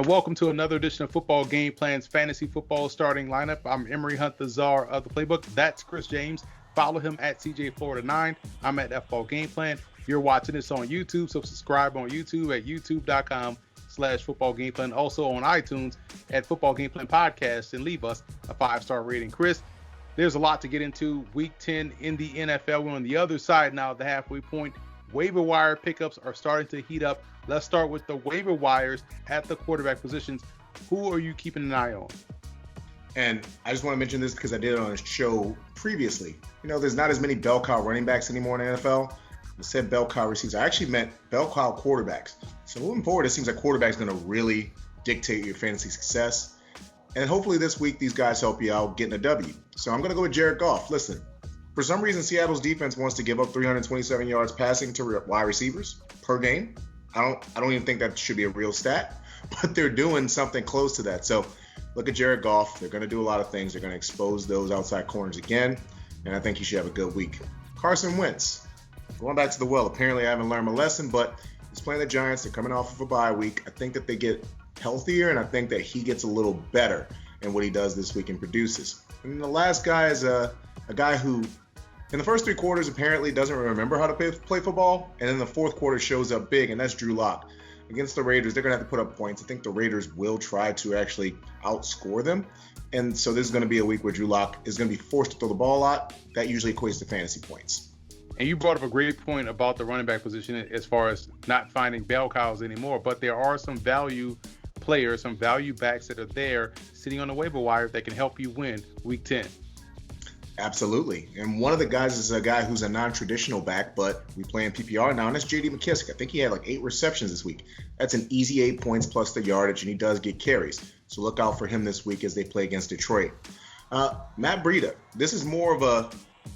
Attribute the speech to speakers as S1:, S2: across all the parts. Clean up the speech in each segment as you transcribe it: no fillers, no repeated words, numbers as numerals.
S1: And welcome to another edition of Football Game Plan's Fantasy Football Starting Lineup. I'm Emery Hunt, the czar of the playbook. That's Chris James. Follow him at CJ Florida9. I'm at FBall Game Plan. You're watching this on YouTube, so subscribe on YouTube at youtube.com/Football Game Plan. Also on iTunes at Football Game Plan Podcast, and leave us a 5-star rating. Chris, there's a lot to get into. Week 10 in the NFL. We're on the other side now of the halfway point. Waiver wire pickups are starting to heat up. Let's start with the waiver wires at the quarterback positions. Who are you keeping an eye on?
S2: And I just want to mention this because I did it on a show previously. You know, there's not as many bell cow running backs anymore in the NFL. I said bell cow receivers. I actually meant bell cow quarterbacks. So moving forward, it seems like quarterback's going to really dictate your fantasy success. And hopefully this week, these guys help you out getting a W. So I'm going to go with Derrick Goff. Listen, for some reason, Seattle's defense wants to give up 327 yards passing to wide receivers per game. I don't even think that should be a real stat, but they're doing something close to that. So look at Jared Goff. They're going to do a lot of things. They're going to expose those outside corners again, and I think he should have a good week. Carson Wentz, going back to the well. Apparently, I haven't learned my lesson, but he's playing the Giants. They're coming off of a bye week. I think that they get healthier, and I think that he gets a little better in what he does this week and produces. And the last guy is a guy who, in the first 3 quarters, apparently doesn't remember how to play football, and in the fourth quarter shows up big, and that's Drew Lock. Against the Raiders, they're going to have to put up points. I think the Raiders will try to actually outscore them, and so this is going to be a week where Drew Lock is going to be forced to throw the ball a lot. That usually equates to fantasy points.
S1: And you brought up a great point about the running back position as far as not finding bell cows anymore, but there are some value players, some value backs that are there sitting on the waiver wire that can help you win Week 10.
S2: Absolutely. And one of the guys is a guy who's a non-traditional back, but we play in PPR now, and that's J.D. McKissick. I think he had like 8 receptions this week. That's an easy 8 points plus the yardage, and he does get carries. So look out for him this week as they play against Detroit. Matt Breida. This is more of a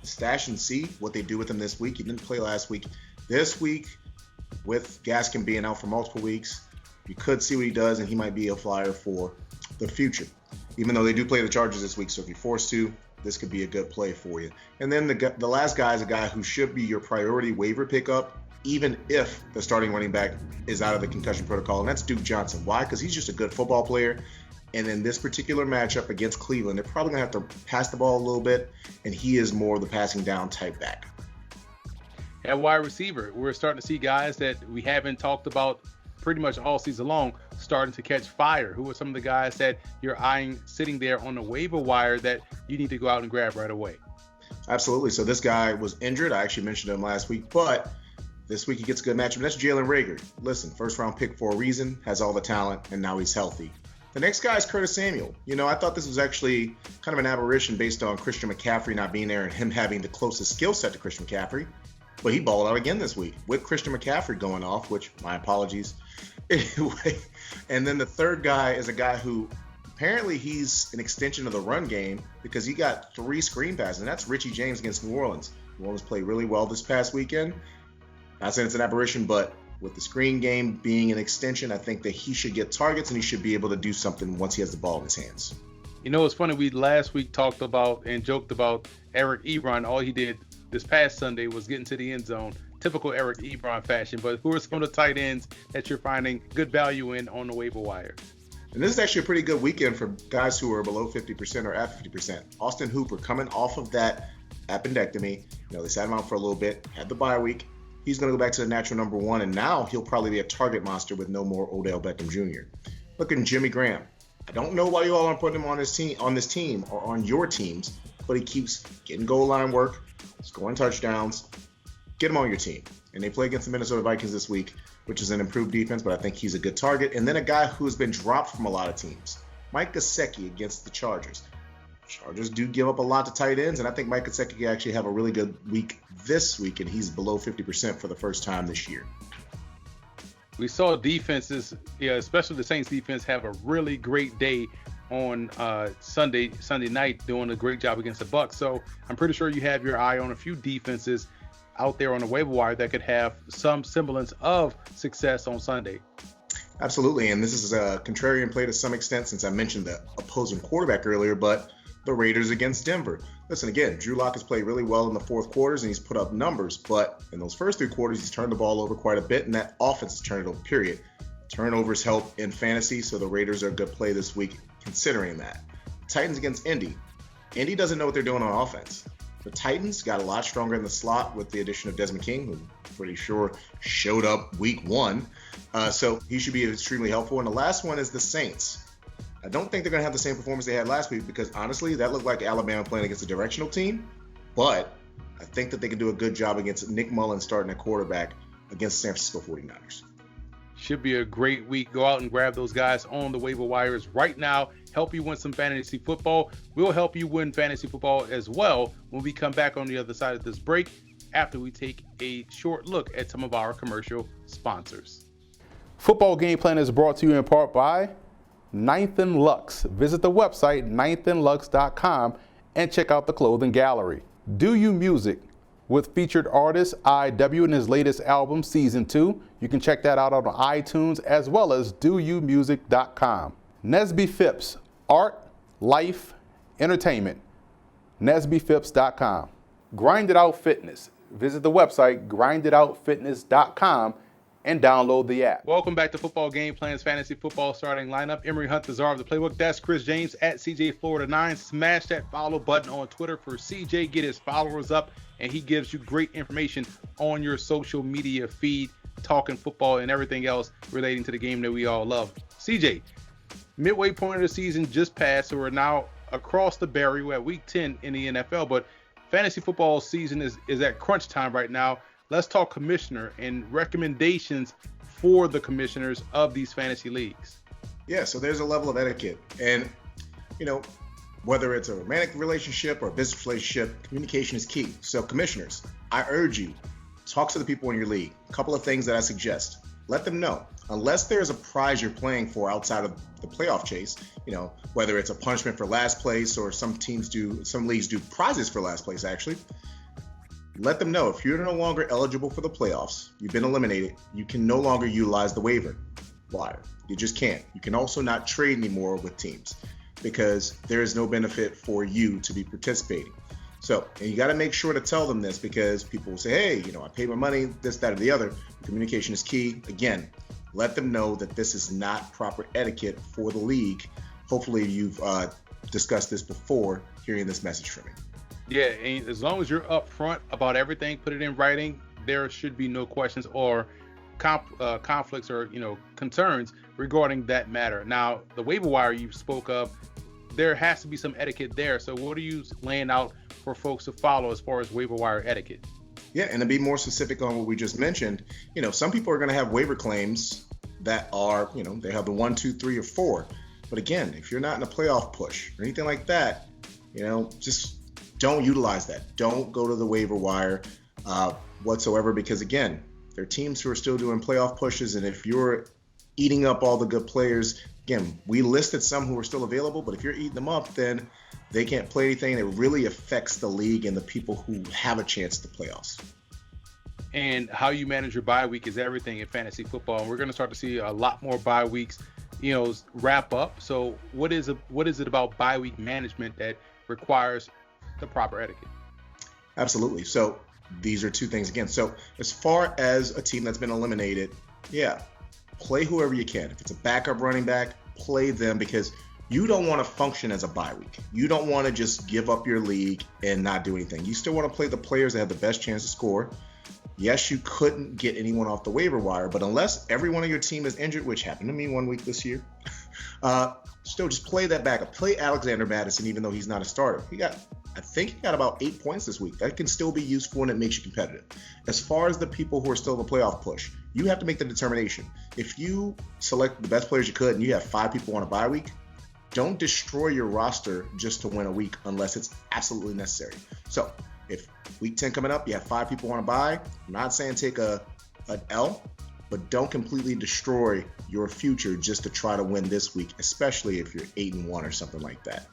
S2: stash and see what they do with him this week. He didn't play last week. This week, with Gaskin being out for multiple weeks, you could see what he does, and he might be a flyer for the future, even though they do play the Chargers this week. So if you're forced to, this could be a good play for you. And then the last guy is a guy who should be your priority waiver pickup, even if the starting running back is out of the concussion protocol, and that's Duke Johnson. Why? Because he's just a good football player. And in this particular matchup against Cleveland, they're probably going to have to pass the ball a little bit, and he is more of the passing down type back.
S1: At wide receiver, we're starting to see guys that we haven't talked about pretty much all season long starting to catch fire. Who are some of the guys that you're eyeing sitting there on the waiver wire that you need to go out and grab right away?
S2: Absolutely. So this guy was injured. I actually mentioned him last week, but this week he gets a good matchup. That's Jalen Reagor. Listen, first round pick for a reason, has all the talent, and now he's healthy. The next guy is Curtis Samuel. You know, I thought this was actually kind of an aberration based on Christian McCaffrey not being there and him having the closest skill set to Christian McCaffrey. But he balled out again this week with Christian McCaffrey going off, which, my apologies. Anyway, and then the third guy is a guy who apparently he's an extension of the run game because he got 3 screen passes, and that's Richie James against New Orleans. New Orleans played really well this past weekend. Not saying it's an aberration, but with the screen game being an extension, I think that he should get targets and he should be able to do something once he has the ball in his hands.
S1: You know, it's funny. We last week talked about and joked about Eric Ebron. All he did this past Sunday was get into the end zone. Typical Eric Ebron fashion. But who are some of the tight ends that you're finding good value in on the waiver wire?
S2: And this is actually a pretty good weekend for guys who are below 50% or at 50%. Austin Hooper coming off of that appendectomy. You know, they sat him out for a little bit, had the bye week. He's going to go back to the natural number 1, and now he'll probably be a target monster with no more Odell Beckham Jr. Look at Jimmy Graham. I don't know why you all aren't putting him on this team or on your teams, but he keeps getting goal line work, scoring touchdowns. Get him on your team. And they play against the Minnesota Vikings this week, which is an improved defense, but I think he's a good target. And then a guy who has been dropped from a lot of teams, Mike Gesicki against the Chargers. Chargers do give up a lot to tight ends, and I think Mike Gesicki can actually have a really good week this week, and he's below 50% for the first time this year.
S1: We saw defenses, especially the Saints defense, have a really great day on Sunday night, doing a great job against the Bucs. So I'm pretty sure you have your eye on a few defenses out there on the waiver wire that could have some semblance of success on Sunday.
S2: Absolutely, and this is a contrarian play to some extent since I mentioned the opposing quarterback earlier, but the Raiders against Denver. Listen, again, Drew Lock has played really well in the fourth quarters and he's put up numbers, but in those first 3 quarters, he's turned the ball over quite a bit, and that offense has turned it over, period. Turnovers help in fantasy, so the Raiders are a good play this week considering that. Titans against Indy. Indy doesn't know what they're doing on offense. The Titans got a lot stronger in the slot with the addition of Desmond King, who I'm pretty sure showed up week 1. So he should be extremely helpful. And the last one is the Saints. I don't think they're going to have the same performance they had last week because, honestly, that looked like Alabama playing against a directional team. But I think that they can do a good job against Nick Mullins starting at quarterback against San Francisco 49ers.
S1: Should be a great week. Go out and grab those guys on the waiver wires right now. Help you win some fantasy football. We'll help you win fantasy football as well when we come back on the other side of this break after we take a short look at some of our commercial sponsors. Football Game Plan is brought to you in part by Ninth and Lux. Visit the website ninethandlux.com and check out the clothing gallery. Do You Music with featured artist IW and his latest album, Season 2. You can check that out on iTunes as well as doyoumusic.com. Nesby Phipps, art, life, entertainment. NesbyPhipps.com. Grind It Out Fitness. Visit the website grinditoutfitness.com and download the app. Welcome back to Football Game Plan's Fantasy Football Starting Lineup. Emery Hunt, the czar of the playbook. That's Chris James at CJ Florida 9. Smash that follow button on Twitter for CJ. Get his followers up, and he gives you great information on your social media feed, talking football and everything else relating to the game that we all love. CJ, midway point of the season just passed, so we're now across the barrier. We're at week 10 in the NFL, but fantasy football season is at crunch time right now. Let's talk commissioner and recommendations for the commissioners of these fantasy leagues.
S2: Yeah, so there's a level of etiquette. And, whether it's a romantic relationship or a business relationship, communication is key. So commissioners, I urge you, talk to the people in your league. A couple of things that I suggest. Let them know. Unless there's a prize you're playing for outside of the playoff chase, whether it's a punishment for last place or some leagues do prizes for last place actually. Let them know if you're no longer eligible for the playoffs, you've been eliminated, you can no longer utilize the waiver wire. You just can't. You can also not trade anymore with teams because there is no benefit for you to be participating. So, and you got to make sure to tell them this because people will say, hey, I paid my money, this, that, or the other. Communication is key. Again, let them know that this is not proper etiquette for the league. Hopefully you've discussed this before hearing this message from me.
S1: Yeah, and as long as you're upfront about everything, put it in writing, there should be no questions or conflicts or concerns regarding that matter. Now, the waiver wire you spoke of, there has to be some etiquette there. So what are you laying out for folks to follow as far as waiver wire etiquette?
S2: Yeah, and to be more specific on what we just mentioned, some people are going to have waiver claims that are, they have the 1, 2, 3, or 4. But again, if you're not in a playoff push or anything like that, just don't utilize that. Don't go to the waiver wire whatsoever because, again, there are teams who are still doing playoff pushes. And if you're eating up all the good players, again, we listed some who are still available, but if you're eating them up, then they can't play anything. It really affects the league and the people who have a chance at the playoffs.
S1: And how you manage your bye week is everything in fantasy football. And we're going to start to see a lot more bye weeks, wrap up. So what is it about bye week management that requires the proper etiquette?
S2: Absolutely. So these are two things again. So as far as a team that's been eliminated, play whoever you can. If it's a backup running back, play them because you don't want to function as a bye week. You don't want to just give up your league and not do anything. You still want to play the players that have the best chance to score. Yes, you couldn't get anyone off the waiver wire, but unless everyone on your team is injured, which happened to me one week this year, still just play that backup. Play Alexander Madison, even though he's not a starter. I think he got about 8 points this week. That can still be useful and it makes you competitive. As far as the people who are still in the playoff push, you have to make the determination. If you select the best players you could and you have 5 people on a bye week, don't destroy your roster just to win a week unless it's absolutely necessary. So if week 10 coming up, you have 5 people on a bye, I'm not saying take an L, but don't completely destroy your future just to try to win this week, especially if you're 8-1 or something like that.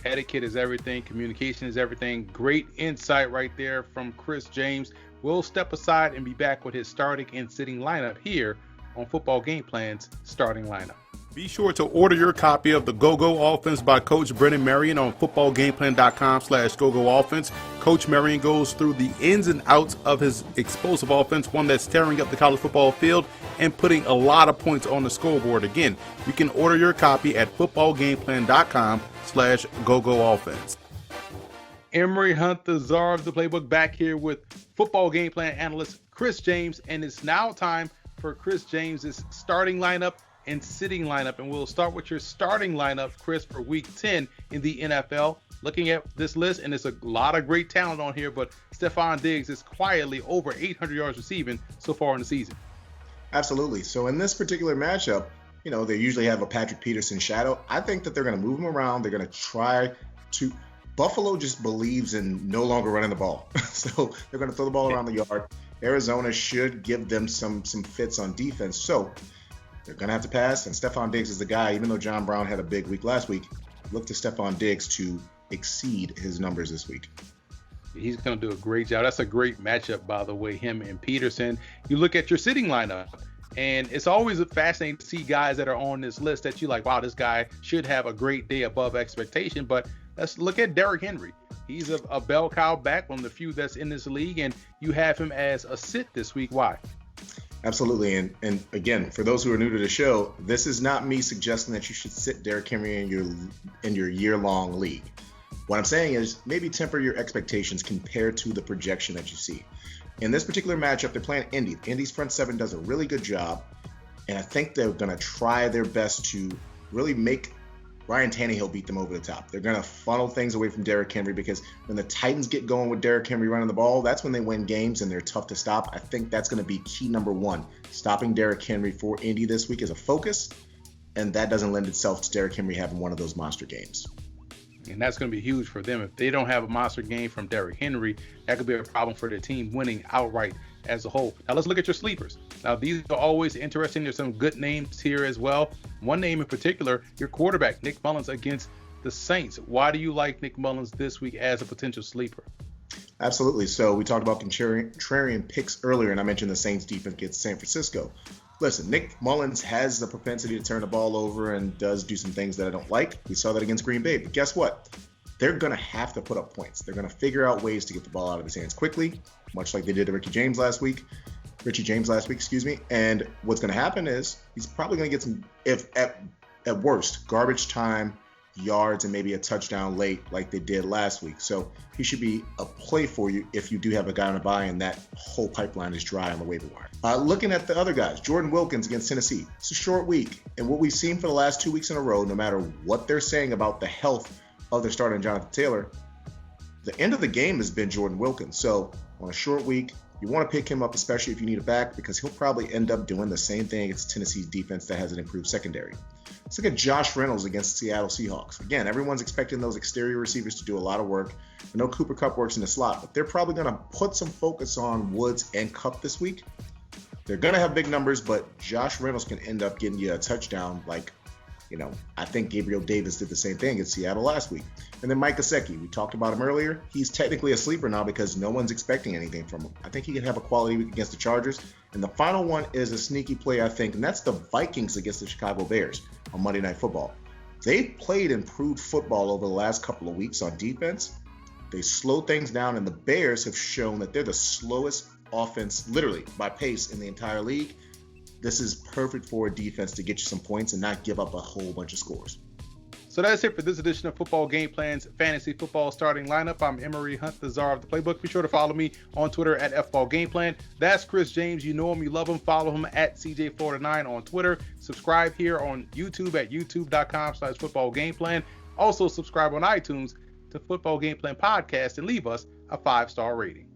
S1: Etiquette is everything. Communication is everything. Great insight right there from Chris James. We'll step aside and be back with his starting and sitting lineup here on Football Game Plan's Starting Lineup. Be sure to order your copy of the GoGo Offense by Coach Brennan Marion on footballgameplan.com/GoGo Offense. Coach Marion goes through the ins and outs of his explosive offense, one that's tearing up the college football field and putting a lot of points on the scoreboard. Again, you can order your copy at footballgameplan.com/GoGo Offense. Emory Hunt, the czar of the playbook, back here with football game plan analyst Chris James, and it's now time for Chris James's starting lineup and sitting lineup, and we'll start with your starting lineup, Chris, for week 10 in the NFL. Looking at this list, and there's a lot of great talent on here, but Stephon Diggs is quietly over 800 yards receiving so far in the season.
S2: Absolutely. So in this particular matchup, they usually have a Patrick Peterson shadow. I think that they're going to move him around. They're going to try to – Buffalo just believes in no longer running the ball. So they're going to throw the ball around the yard. Arizona should give them some fits on defense. So they're going to have to pass, and Stephon Diggs is the guy. Even though John Brown had a big week last week, look to Stephon Diggs to exceed his numbers this week.
S1: He's going to do a great job. That's a great matchup, by the way, him and Peterson. You look at your sitting lineup, and it's always fascinating to see guys that are on this list that you like, wow, this guy should have a great day above expectation. But let's look at Derrick Henry. He's a bell cow back, one of the few that's in this league, and you have him as a sit this week. Why?
S2: Absolutely. And again, for those who are new to the show, this is not me suggesting that you should sit Derrick Henry in your year-long league. What I'm saying is maybe temper your expectations compared to the projection that you see. In this particular matchup, they're playing Indy. Indy's front seven does a really good job, and I think they're going to try their best to really make Ryan Tannehill beat them over the top. They're going to funnel things away from Derrick Henry, because when the Titans get going with Derrick Henry running the ball, that's when they win games and they're tough to stop. I think that's going to be key number one. Stopping Derrick Henry for Indy this week is a focus, and that doesn't lend itself to Derrick Henry having one of those monster games.
S1: And that's going to be huge for them. If they don't have a monster game from Derrick Henry, that could be a problem for their team winning outright as a whole. Now let's look at your sleepers. Now these are always interesting. There's some good names here as well. One name in particular, your quarterback, Nick Mullins against the Saints. Why do you like Nick Mullins this week as a potential sleeper?
S2: Absolutely. So we talked about contrarian picks earlier, and I mentioned the Saints defense against San Francisco. Listen, Nick Mullins has the propensity to turn the ball over and does do some things that I don't like. We saw that against Green Bay. But guess what? They're going to have to put up points. They're going to figure out ways to get the ball out of his hands quickly, much like they did to Richie James last week. And what's going to happen is he's probably going to get some, if at worst, garbage time yards and maybe a touchdown late like they did last week. So he should be a play for you if you do have a guy on a bye and that whole pipeline is dry on the waiver wire. Looking at the other guys, Jordan Wilkins against Tennessee. It's a short week, and what we've seen for the last 2 weeks in a row, no matter what they're saying about the health of their starter Jonathan Taylor, the end of the game has been Jordan Wilkins. So on a short week, you want to pick him up, especially if you need a back, because he'll probably end up doing the same thing against Tennessee's defense that has an improved secondary. Let's look at Josh Reynolds against the Seattle Seahawks. Again, everyone's expecting those exterior receivers to do a lot of work. I know Cooper Kupp works in the slot, but they're probably going to put some focus on Woods and Kupp this week. They're going to have big numbers, but Josh Reynolds can end up getting you a touchdown like, I think Gabriel Davis did the same thing at Seattle last week. And then Mike Gesicki, we talked about him earlier. He's technically a sleeper now because no one's expecting anything from him. I think he can have a quality week against the Chargers. And the final one is a sneaky play, I think, and that's the Vikings against the Chicago Bears on Monday Night Football. They've played improved football over the last couple of weeks on defense. They slowed things down, and the Bears have shown that they're the slowest offense, literally, by pace in the entire league. This is perfect for a defense to get you some points and not give up a whole bunch of scores.
S1: So that's it for this edition of Football Game Plan's Fantasy Football Starting Lineup. I'm Emory Hunt, the czar of the playbook. Be sure to follow me on Twitter at FBallGamePlan. That's Chris James. You know him, you love him. Follow him at CJ49 on Twitter. Subscribe here on YouTube at youtube.com/FootballGamePlan. Also subscribe on iTunes to Football Game Plan Podcast and leave us a 5-star rating.